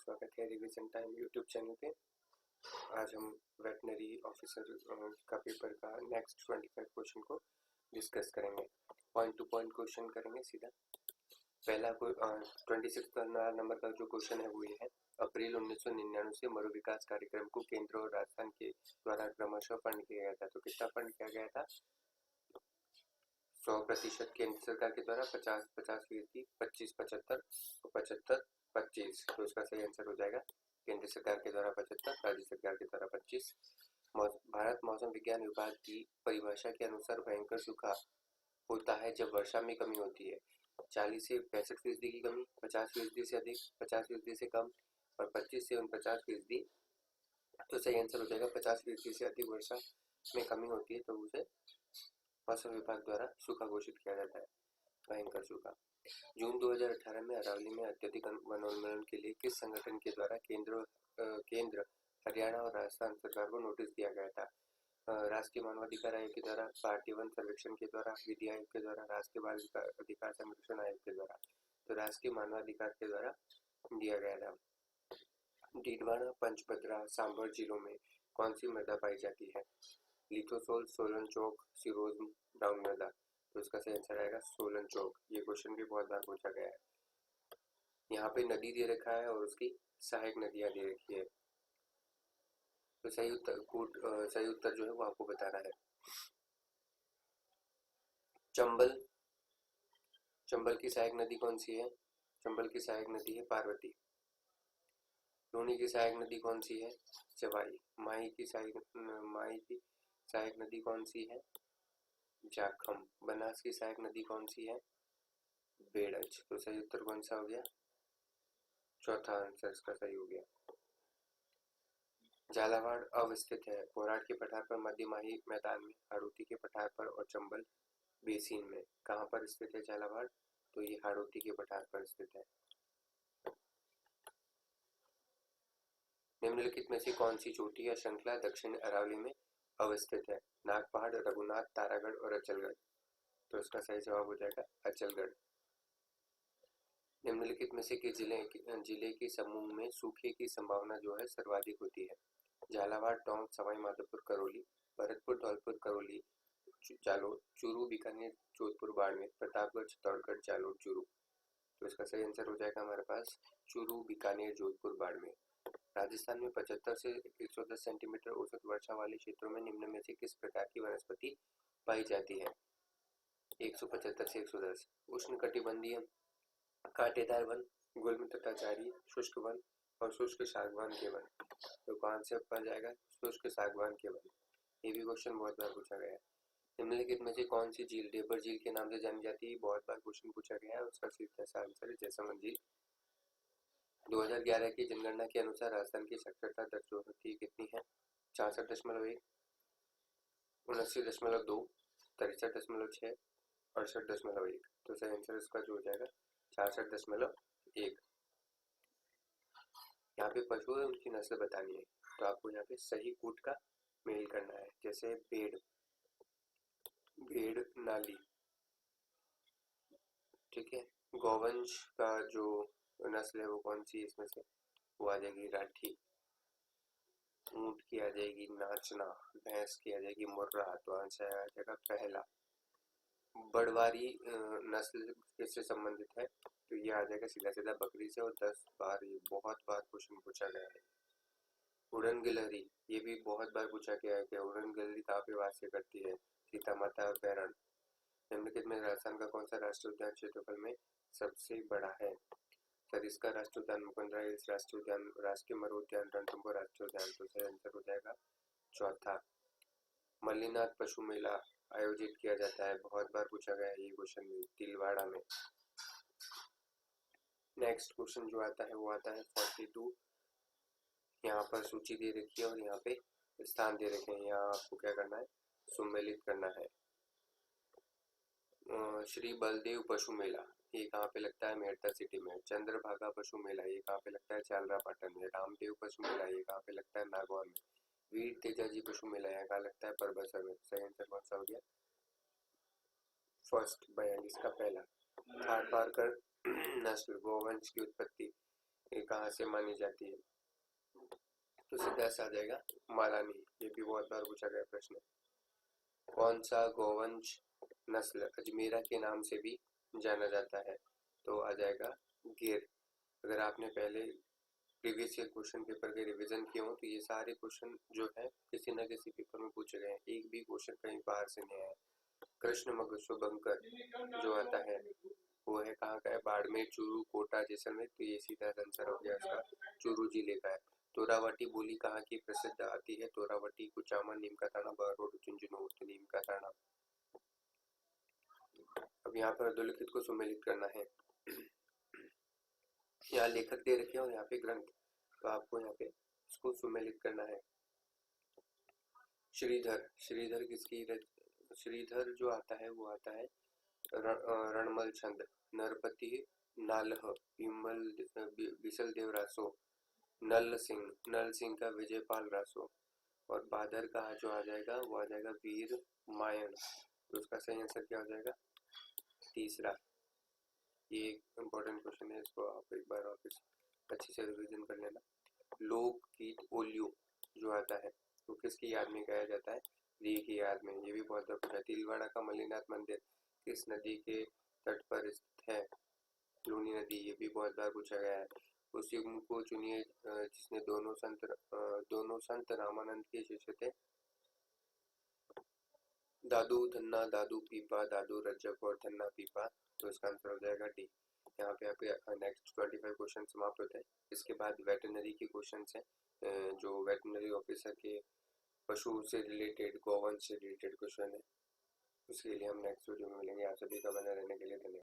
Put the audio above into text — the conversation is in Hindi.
स्वागत है रिवीजन टाइम यूट्यूब चैनल पे। आज हम वेटनरी ऑफिसर का पेपर का नेक्स्ट 25 क्वेश्चन को डिस्कस करेंगे। पॉइंट टू पॉइंट क्वेश्चन करेंगे सीधा। पहला 26 नंबर का जो क्वेश्चन है वो ये है, अप्रैल 1999 से मरु विकास कार्यक्रम को केंद्र और राजस्थान के द्वारा क्रमशः फंड किया गया था। तो कितना फंड किया गया था? 100% केंद्र सरकार के द्वारा, 50-50%, 25-75 और 75-25। तो इसका सही आंसर हो जाएगा केंद्र सरकार के द्वारा 75, राज्य सरकार के द्वारा 25। भारत मौसम विज्ञान विभाग की परिभाषा के अनुसार भयंकर सूखा होता है जब वर्षा में कमी होती है। 40 से 65% की कमी, 50% से अधिक, 50% से कम और 25 से 49%। तो सही आंसर हो जाएगा 50% से अधिक वर्षा में कमी होती है तो उसे मौसम विभाग द्वारा सूखा घोषित किया जाता है, भयंकर सूखा। जून 2018 में अरावली में अत्यधिक वनोन्मूलन के लिए किस संगठन के द्वारा केंद्र हरियाणा और राजस्थान सरकार को नोटिस दिया गया था? राष्ट्रीय मानवाधिकार आयोग के द्वारा, भारतीय वन सर्वेक्षण के द्वारा, विधि आयोग के द्वारा, राष्ट्रीय बाल अधिकार संरक्षण आयोग के द्वारा। तो राष्ट्रीय मानवाधिकार के द्वारा दिया गया था। डीडवाना, पंचभद्रा, सांभर जिलों में कौन सी मृदा पाई जाती है? लिथोसोल, सोलन चौक, सिरोज, ब्राउन मृदा। तो इसका सही आंसर आएगा सोलन चौक। ये क्वेश्चन भी बहुत बार पूछा गया है। यहाँ पे नदी दे रखा है और उसकी सहायक नदियां दे रखी है, तो सही उत्तर जो है वो आपको बताना है। चंबल की सहायक नदी कौन सी है? चंबल की सहायक नदी है पार्वती। लूनी की सहायक नदी कौन सी है? चवाई। माही की सहायक नदी कौन सी है? जाखम। बनास की सहायक नदी कौन सी है? बेड़ज। तो सही उत्तर कौन सा हो गया? चौथा आंसर इसका सही हो गया। झालावाड़ अवस्थित है पोराट के पठार पर, मध्य माही मैदान में, हाड़ौती के पठार पर और चंबल बेसिन में। कहाँ पर स्थित है झालावाड़? तो ये हाड़ौती के पठार पर स्थित है। निम्नलिखित में से कौन सी चोटी या श्रृंखला दक्षिण अरावली में अवस्थित है? नाग पहाड़, रघुनाथ, तारागढ़ और अचलगढ़। तो इसका सही जवाब हो जाएगा अचलगढ़। निम्नलिखित में से किस जिले के समूह में सूखे की संभावना जो है सर्वाधिक होती है? झालावाड़, टोंक, सवाई माधोपुर, करौली, भरतपुर, धौलपुर, करौली, जालोर, चूरू, बीकानेर, जोधपुर, बाड़मेर, प्रतापगढ़, चित्तौड़गढ़, जालोर, चूरू। तो इसका सही आंसर हो जाएगा हमारे पास चूरू, बीकानेर, जोधपुर, बाड़मेर। राजस्थान में 75 से 110 सेंटीमीटर औसत वर्षा वाले क्षेत्रों में निम्न में से किस प्रकार की वनस्पति पाई जाती है? 175 से 110। उष्णकटिबंधीय कांटेदार वन, गुल्म तथा झाड़ी, शुष्क वन और शुष्क सागवान के वन। तो कौन से पर जाएगा? शुष्क सागवान के वन। ये भी क्वेश्चन बहुत बार पूछा गया है। निम्नलिखित में से कौन सी झील डेबर झील के नाम से जानी जाती है? बहुत बार क्वेश्चन पूछा गया है। उसका सीधा सा आंसर है जैसलमेर झील। 2011 की जनगणना के अनुसार राजस्थान की साक्षरता दर जो होती है कितनी है? 66.1, 79.2, 63.6, 68.1। तो सही आंसर इसका जो हो जाएगा 66.1। यहाँ पे पशु है उनकी नस्ल बतानी है, तो आपको यहाँ पे सही कूट का मेल करना है। जैसे भेड़ नाली, ठीक है। गौवंश का जो नस्ल है वो कौन सी इसमें से? वो आ जाएगी राठी। ऊंट की आ जाएगी नाचना, भैंस की आ जाएगी मुर्रा। तो आंसर आ जाएगा पहला। बड़वारी नस्ल किससे संबंधित है? तो ये आ जाएगा सीधा सीधा बकरी से। और 10 बार, ये बहुत बार क्वेश्चन पूछा गया है। उड़न गिलहरी, ये भी बहुत बार पूछा गया है कि उड़न गिलहरी कहाँ पे वास करती है? सीता माता और बैरण। निम्नलिखित में राजस्थान का कौन सा राष्ट्रीय उद्यान क्षेत्रफल में सबसे बड़ा है? सरिस्का राष्ट्रीय उद्यान, मुकुंदरा हिल्स राष्ट्रीय उद्यान, राष्ट्रीय मरु उद्यान, रणथंभौर राष्ट्रीय उद्यान। तो सही आंसर हो जाएगा चौथा। मल्लीनाथ पशु मेला आयोजित किया जाता है, बहुत बार पूछा गया है ये क्वेश्चन भी, तिलवाड़ा में। नेक्स्ट क्वेश्चन जो आता है वो आता है 42। यहाँ पर सूची दे रखी है और यहाँ पे स्थान दे रखे हैं। यहाँ आपको क्या करना है? सम्मिलित करना है। श्री बलदेव पशु मेला ये कहाँ पे लगता है? मेड़ता सिटी में। चंद्रभागा पशु मेला ये कहाँ पे लगता है? चालरापाटन में। रामदेव पशु मेला ये कहाँ पे लगता है? नागौर में। वीर तेजाजी पशु मेला यहाँ कहाँ लगता है? परबसर में। सही आंसर कौन सा हो गया? फर्स्ट 42 का पहला। थारपारकर नस्ल गौवंश की उत्पत्ति ये कहाँ से मानी जाती है? तो सीधा सा आ जाएगा मालानी। ये भी बहुत बार पूछा गया प्रश्न। कौन सा गोवंश नस्ल अजमेरा के नाम से भी जाना जाता है? तो आ जाएगा गिर। अगर आपने पहले प्रीवियस ईयर क्वेश्चन पेपर के रिवीजन किए हो तो ये सारे क्वेश्चन जो है किसी न किसी पेपर में पूछे गए हैं, एक भी क्वेश्चन कहीं बाहर से नहीं आया। कृष्ण मृग शुभंकर जो आता है वो है कहाँ का है? बाड़मेर, चूरू, कोटा, जैसलमेर। तो ये सीधा आंसर हो गया इसका, चूरू जिले का है। तोरावटी बोली कहाँ की प्रसिद्ध आती है? तोरावटी, कुचामन, नीम का थाना, बरौड, झुंझुनू। तो नीम का थाना। अब यहाँ पर अधोलिखित को सुमेलित करना है। यहाँ लेखक दे रखे और यहाँ पे ग्रंथ, तो आपको यहाँ पे इसको सुमेलित करना है। श्रीधर, श्रीधर किसकी श्रीधर जो आता है वो आता है रणमल छंद, नरपति नालह, बिसल देव रासो, नल सिंह का विजयपाल रासो। और बादर का जो आ जाएगा वो आ जाएगा वीर मायन। तो उसका सही आंसर क्या हो जाएगा? तीसरा। ये इम्पोर्टेंट क्वेश्चन है, इसको आप एक बार वापस अच्छे से रिवीजन कर लेना। लोकगीत ओलियो जो आता है तो किसकी याद में गाया जाता है? री की याद में। ये भी बहुत अच्छा है। तिलवाड़ा का मल्लीनाथ मंदिर किस नदी के तट पर स्थित है? लूनी नदी। ये भी बहुत बार पूछा गया है। उस युग को चुनिए जिसने दोनों संत रामानंद के शिष्य थे। दादू धन्ना, दादू पीपा, दादू रज्जक और धन्ना पीपा। तो इसका आंसर हो जाएगा डी। यहाँ पे आपके नेक्स्ट 25 क्वेश्चन समाप्त होते हैं। इसके बाद वेटनरी के क्वेश्चन हैं, जो वेटनरी ऑफिसर के पशु से रिलेटेड, गोवंश से रिलेटेड क्वेश्चन है। उसके लिए हम नेक्स्ट वीडियो में मिलेंगे। आप सभी का बने रहने के लिए धन्यवाद।